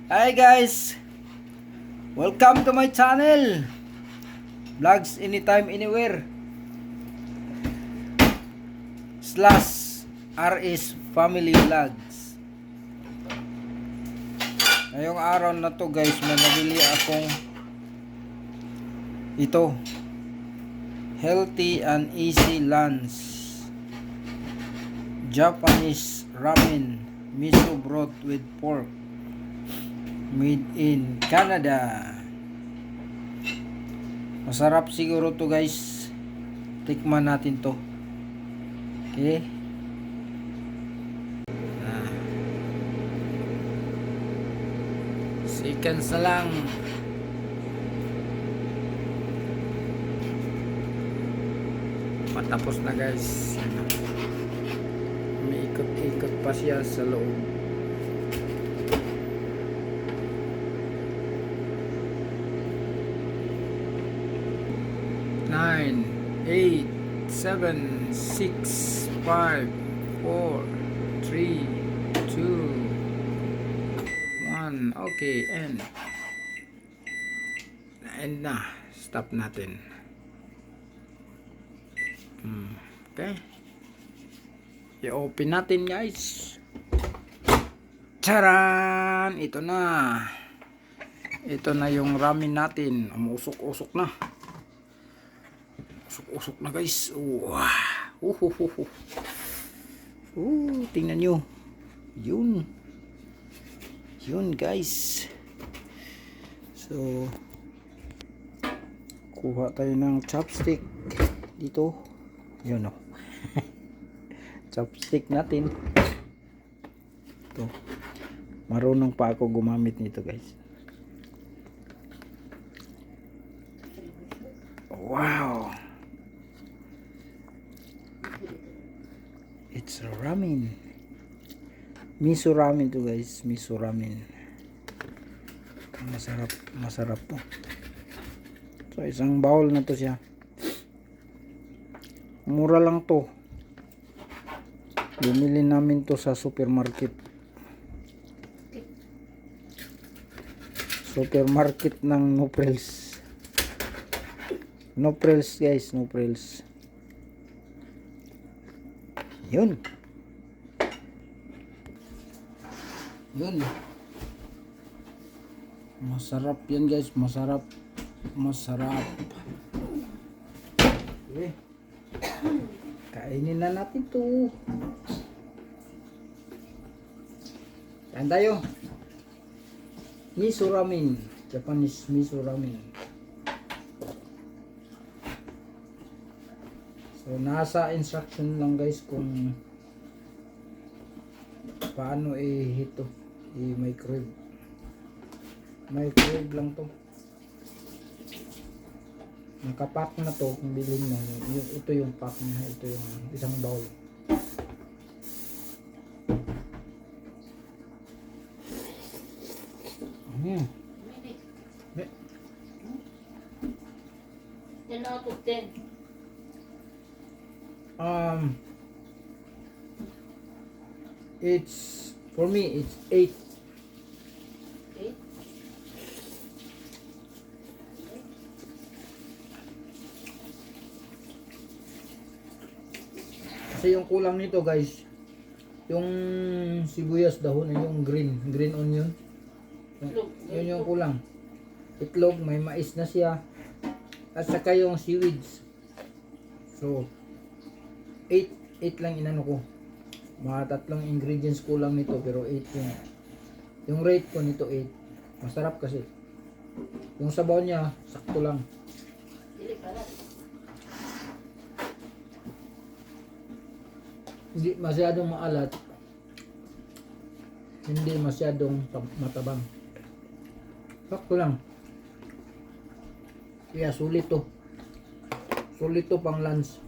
Hi guys! Welcome to my channel! Vlogs anytime, anywhere. /RS Family Vlogs. Ngayong araw na to guys, may nabili akong ito. Healthy and easy lunch. Japanese ramen miso broth with pork. Made in Canada. Masarap siguro to guys. Tikman natin to. Okay. Seconds na lang. Matapos na guys. May ikot-ikot pa siya sa loob. 9, 8, 7, 6, 5, 4, 3, 2, 1. Okay, end. End na. Stop natin. Okay. I-open natin guys. Charan! Ito na. Ito na yung ramen natin. Umusok-usok na. Usok na guys. Tingnan nyo. Yun guys. So kuha tayo ng chopstick dito. Yun o. Chopstick natin. Ito. Marunong pa ako gumamit nito guys. Wow. It's a ramen. Miso ramen to guys. Miso ramen. Masarap to. So isang bowl na to siya. Mura lang to. Bumili namin to sa supermarket. Supermarket ng Nopres. Nopres guys, Nopres. Yun. Masarap yan guys, masarap. Okay. Kainin na natin to. Kain tayo. Miso ramen, Japanese miso ramen. So nasa instruction lang guys kung paano i-hito, i-microwave. Microwave lang to. Nakapack na to kung bilhin mo. Ito yung pack niya, ito yung isang bowl. Hmm. 10 out of 10. It's for me it's 8. 8? Kasi yung kulang nito guys, yung sibuyas dahon, yung green onion. Yun yung kulang. Itlog, may mais na siya. At saka yung seaweeds. So 8 lang inano ko. Mga 3 ingredients kulang nito pero 8 yun. Yung rate ko nito 8. Masarap kasi. Yung sabaw niya sakto lang. Hindi masyadong maalat. Hindi masyadong matabang. Sakto lang. Kaya sulit to. Sulit to pang lunch.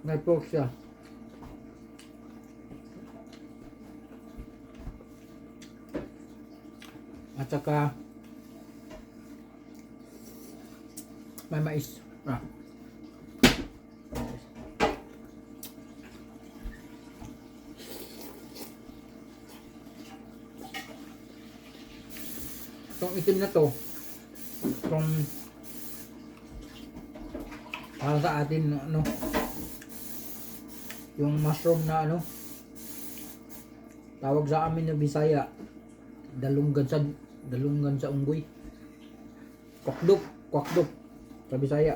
May pork siya. At saka may mais. Itong itim na to, itong para sa atin, ano, yung mushroom na ano, tawag sa amin na Bisaya, dalunggan sa unggoy. Kwakdop sa Bisaya.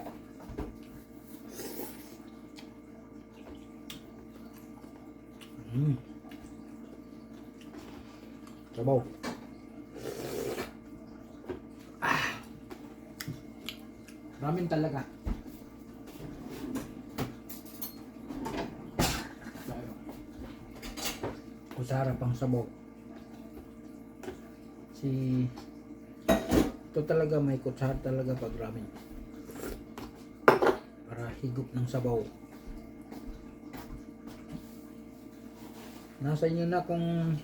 Sabaw. Ramen talaga. Kusara pang sabaw. Ito talaga may kutsara talaga pag ramen. Para higop ng sabaw. Nasa inyo na kung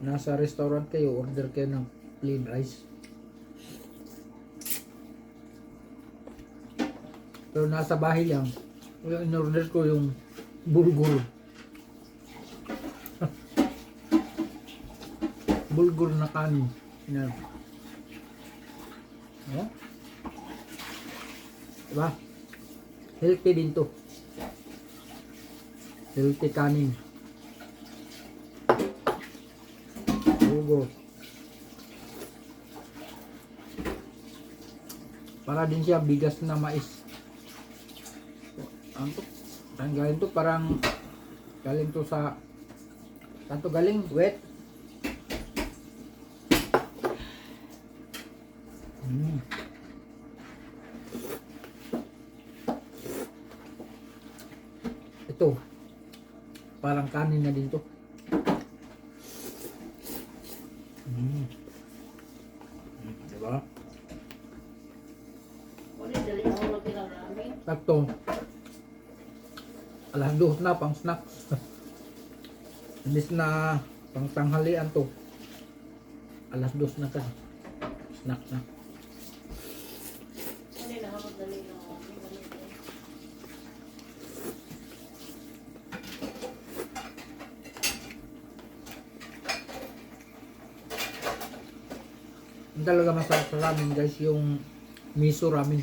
nasa restaurant kayo, order kayo ng plain rice. Pero nasa bahay lang, yung in-order ko yung bulgur. Bulgur na kanin. Yan. Oh? Diba? Healthy din to. Healthy kanin. Bulgur. Para din siya bigas na mais. Ang galing to, parang galing to sa tanto galing wet. Ito parang kanin na din to. Diba? Uli, dali ako lagi ng ramen. Sakto. Alas 2 na pang snacks. Imbis na pang tanghalian to. Alas 2 na ka. Snack na. Uli na ako dali ng ramen. Ang talaga masarap sa ramen guys, yung miso ramen.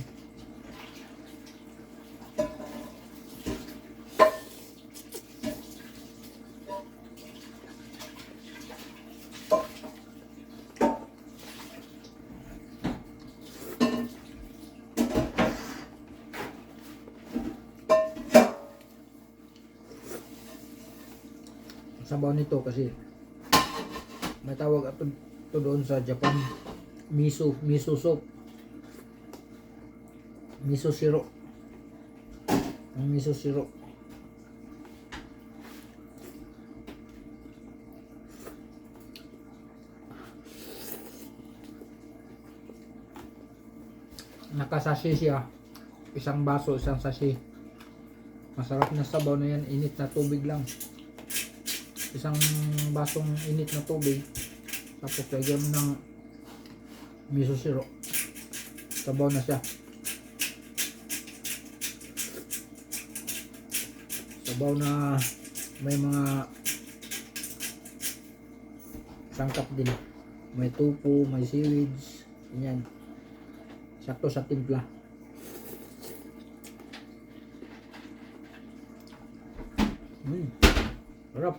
Ang sabaw nito kasi may tawag ito doon sa Japan, miso soup, miso siro. Ang miso siro nakasashi siya, isang baso, isang sashi. Masarap na sabaw na yan, init na tubig lang, isang basong init na tubig, tapos lagyan mo ng miso siro, sabaw na siya. Sabaw na may mga sangkap din, may tupo, may seaweeds, ganyan. Sakto sa timpla. Sarap.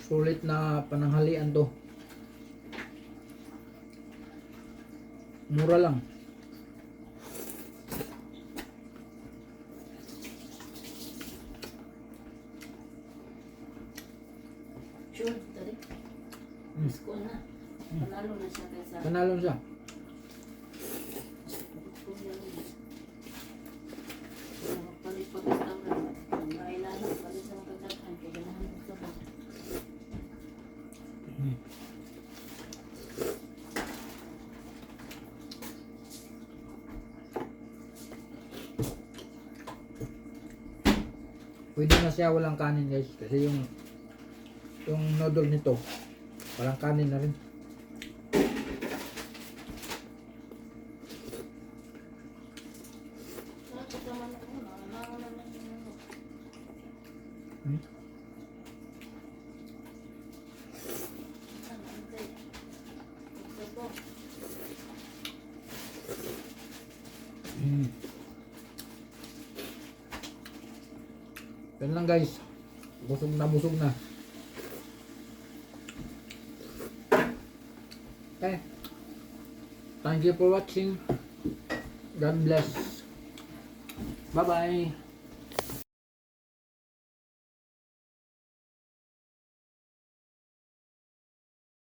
Sulit na pananghalian to. Mura lang. Sure, dali. Miss ko na. Panalo na siya kaysa. Panalo siya. Palit pa restaurant. Mailalang palit sa magkagatan. Kaya ganahan mo sa ba. Pwede na siya walang kanin guys, kasi yung noodle nito walang kanin na rin. Yan lang guys. Busog na busog na. Okay. Thank you for watching. God bless. Bye bye.